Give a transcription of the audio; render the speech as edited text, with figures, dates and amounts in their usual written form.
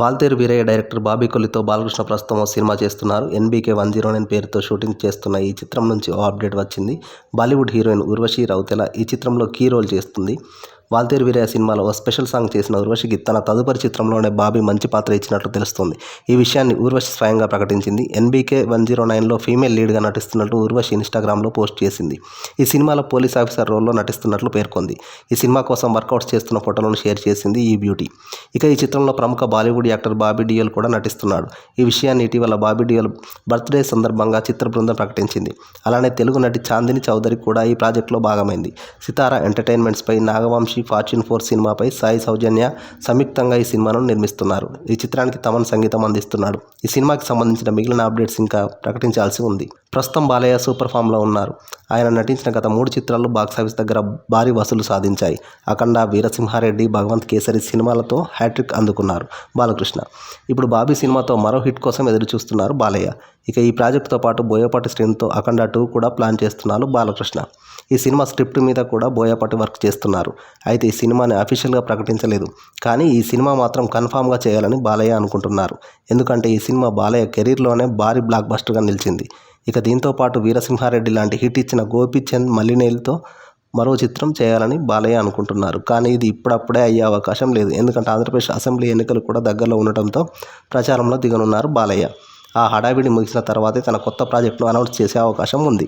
Waltair Veeraiah director Bobby కొల్లితో Balakrishna ప్రస్తుతం ఓ cinema చేస్తున్నారు. NBK 109 పేరుతో షూటింగ్ చేస్తున్న ఈ చిత్రం నుంచి ఓ అప్డేట్ వచ్చింది. బాలీవుడ్ హీరోయిన్ ఉర్వశి రౌతెల ఈ చిత్రంలో కీ రోల్ చేస్తుంది. వాల్తేరు వీరయ్య సినిమాలో ఓ స్పెషల్ సాంగ్ చేసిన ఉర్వశికి తన తదుపరి చిత్రంలోనే బాబీ మంచి పాత్ర ఇచ్చినట్లు తెలుస్తోంది. ఈ విషయాన్ని ఉర్వశి స్వయంగా ప్రకటించింది. ఎన్బీకే 109లో ఫీమేల్ లీడ్గా నటిస్తున్నట్లు ఉర్వశి ఇన్స్టాగ్రామ్లో పోస్ట్ చేసింది. ఈ సినిమాలో పోలీస్ ఆఫీసర్ రోల్లో నటిస్తున్నట్లు పేర్కొంది. ఈ సినిమా కోసం వర్కౌట్స్ చేస్తున్న ఫోటోలను షేర్ చేసింది ఈ బ్యూటీ. ఇక ఈ చిత్రంలో ప్రముఖ బాలీవుడ్ యాక్టర్ బాబీ డియోల్ కూడా నటిస్తున్నాడు. ఈ విషయాన్ని ఇటీవల బాబీ డియోల్ బర్త్డే సందర్భంగా చిత్ర బృందం ప్రకటించింది. అలానే తెలుగు నటి చాందిని చౌదరి కూడా ఈ ప్రాజెక్టులో భాగమైంది. సితారా ఎంటర్టైన్మెంట్స్పై నాగవంశీ ఫార్చ్యూన్ 4 సినిమాపై సాయి సౌజన్య సంయుక్తంగా ఈ సినిమాను నిర్మిస్తున్నారు. ఈ చిత్రానికి తమన్ సంగీతం అందిస్తున్నాడు. ఈ సినిమాకి సంబంధించిన మిగిలిన అప్డేట్స్ ఇంకా ప్రకటించాల్సి ఉంది. ప్రస్తుతం బాలయ్య సూపర్ ఫామ్లో ఉన్నారు. ఆయన నటించిన గత 3 చిత్రాలు బాక్సాఫీస్ దగ్గర భారీ వసూలు సాధించాయి. అఖండ, వీరసింహారెడ్డి, భగవంత్ కేసరి సినిమాలతో హ్యాట్రిక్ అందుకున్నారు బాలకృష్ణ. ఇప్పుడు బాబీ సినిమాతో మరో హిట్ కోసం ఎదురు చూస్తున్నారు బాలయ్య. ఇక ఈ ప్రాజెక్టుతో పాటు బోయపాటి శ్రేణుతో అఖండ 2 కూడా ప్లాన్ చేస్తున్నారు బాలకృష్ణ. ఈ సినిమా స్క్రిప్ట్ మీద కూడా బోయపాటి వర్క్ చేస్తున్నారు. అయితే ఈ సినిమాని అఫీషియల్గా ప్రకటించలేదు. కానీ ఈ సినిమా మాత్రం కన్ఫామ్గా చేయాలని బాలయ్య అనుకుంటున్నారు. ఎందుకంటే ఈ సినిమా బాలయ్య కెరీర్లోనే భారీ బ్లాక్ బస్టర్గా నిలిచింది. ఇక దీంతో పాటు వీరసింహారెడ్డి లాంటి హిట్ ఇచ్చిన గోపీచంద్ మల్లినేనితో మరో చిత్రం చేయాలని బాలయ్య అనుకుంటున్నారు. కానీ ఇది ఇప్పుడప్పుడే అయ్యే అవకాశం లేదు. ఎందుకంటే ఆంధ్రప్రదేశ్ అసెంబ్లీ ఎన్నికలు కూడా దగ్గరలో ఉండటంతో ప్రచారంలో దిగనున్నారు బాలయ్య. ఆ హడావిడి ముగిసిన తర్వాతే తన కొత్త ప్రాజెక్టును అనౌన్స్ చేసే అవకాశం ఉంది.